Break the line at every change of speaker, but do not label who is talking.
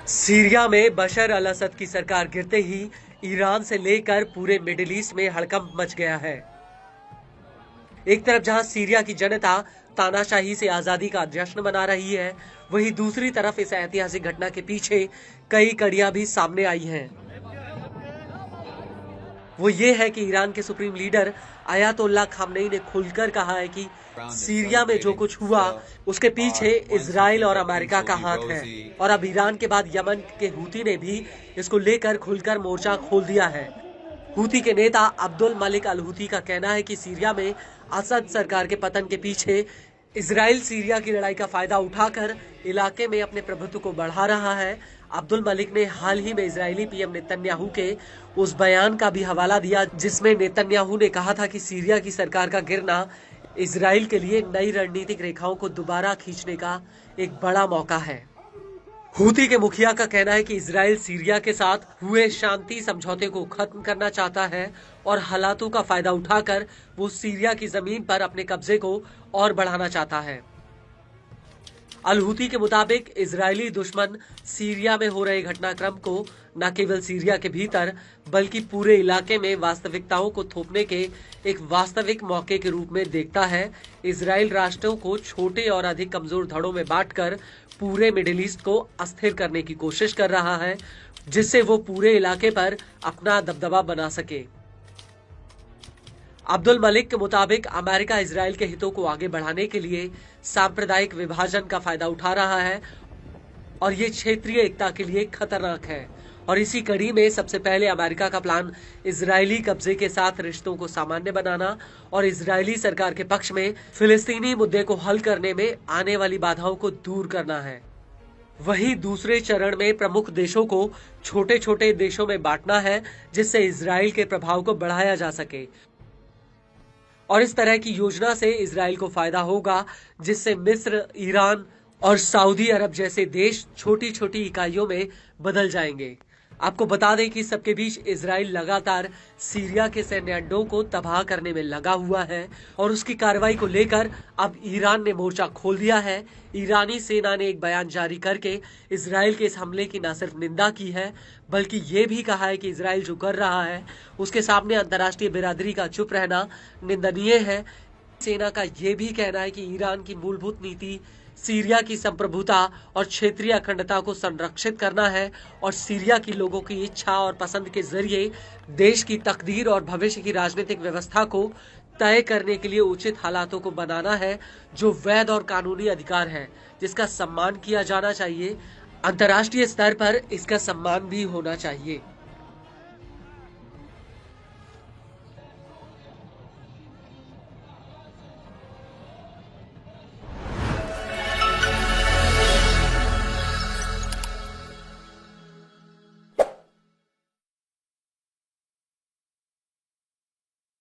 Syria में बशर अल असद की सरकार गिरते ही ईरान से लेकर पूरे मिडिल ईस्ट में हड़कंप मच गया है। एक तरफ जहां सीरिया की जनता तानाशाही से आजादी का जश्न मना रही है, वहीं दूसरी तरफ इस ऐतिहासिक घटना के पीछे कई कड़ियां भी सामने आई हैं। वो ये है कि ईरान के सुप्रीम लीडर अयातोल्ला खामनेई ने खुलकर कहा है कि सीरिया में जो कुछ हुआ उसके पीछे इजराइल और अमेरिका का हाथ है, और अब ईरान के बाद यमन के हूती ने भी इसको लेकर खुलकर मोर्चा खोल दिया है। हूती के नेता अब्दुल मलिक अल हूती का कहना है कि सीरिया में असद सरकार के पतन के पीछे इजराइल सीरिया की लड़ाई का फायदा उठाकर इलाके में अपने प्रभुत्व को बढ़ा रहा है। अब्दुल मलिक ने हाल ही में इजरायली पीएम नेतन्याहू के उस बयान का भी हवाला दिया जिसमें नेतन्याहू ने कहा था कि सीरिया की सरकार का गिरना इजराइल के लिए नई रणनीतिक रेखाओं को दोबारा खींचने का एक बड़ा मौका है। हूती के मुखिया का कहना है कि इजराइल सीरिया के साथ हुए शांति समझौते को खत्म करना चाहता है और हालातों का फायदा उठाकर वो सीरिया की जमीन पर अपने कब्जे को और बढ़ाना चाहता है। अल हूती के मुताबिक इजरायली दुश्मन सीरिया में हो रहे घटनाक्रम को न केवल सीरिया के भीतर बल्कि पूरे इलाके में वास्तविकताओं को थोपने के एक वास्तविक मौके के रूप में देखता है। इजराइल राष्ट्रों को छोटे और अधिक कमजोर धड़ों में बांटकर पूरे मिडिल ईस्ट को अस्थिर करने की कोशिश कर रहा है, जिससे वो पूरे इलाके पर अपना दबदबा बना सके। अब्दुल मलिक के मुताबिक अमेरिका इजराइल के हितों को आगे बढ़ाने के लिए सांप्रदायिक विभाजन का फायदा उठा रहा है और ये क्षेत्रीय एकता के लिए खतरनाक है। और इसी कड़ी में सबसे पहले अमेरिका का प्लान इजरायली कब्जे के साथ रिश्तों को सामान्य बनाना और इजरायली सरकार के पक्ष में फिलिस्तीनी मुद्दे को हल करने में आने वाली बाधाओं को दूर करना है। वहीं दूसरे चरण में प्रमुख देशों को छोटे छोटे देशों में बांटना है, जिससे इजराइल के प्रभाव को बढ़ाया जा सके। और इस तरह की योजना से इजराइल को फायदा होगा, जिससे मिस्र, ईरान और सऊदी अरब जैसे देश छोटी छोटी इकाइयों में बदल जाएंगे। आपको बता दें कि सबके बीच इजराइल लगातार सीरिया के सैन्य अड्डों को तबाह करने में लगा हुआ है और उसकी कार्रवाई को लेकर अब ईरान ने मोर्चा खोल दिया है। ईरानी सेना ने एक बयान जारी करके इजराइल के इस हमले की न सिर्फ निंदा की है, बल्कि ये भी कहा है कि इजराइल जो कर रहा है उसके सामने अंतर्राष्ट्रीय बिरादरी का चुप रहना निंदनीय है। सेना का ये भी कहना है कि ईरान की मूलभूत नीति सीरिया की संप्रभुता और क्षेत्रीय अखंडता को संरक्षित करना है और सीरिया की लोगों की इच्छा और पसंद के जरिए देश की तकदीर और भविष्य की राजनीतिक व्यवस्था को तय करने के लिए उचित हालातों को बनाना है, जो वैध और कानूनी अधिकार है जिसका सम्मान किया जाना चाहिए। अंतर्राष्ट्रीय स्तर पर इसका सम्मान भी होना चाहिए।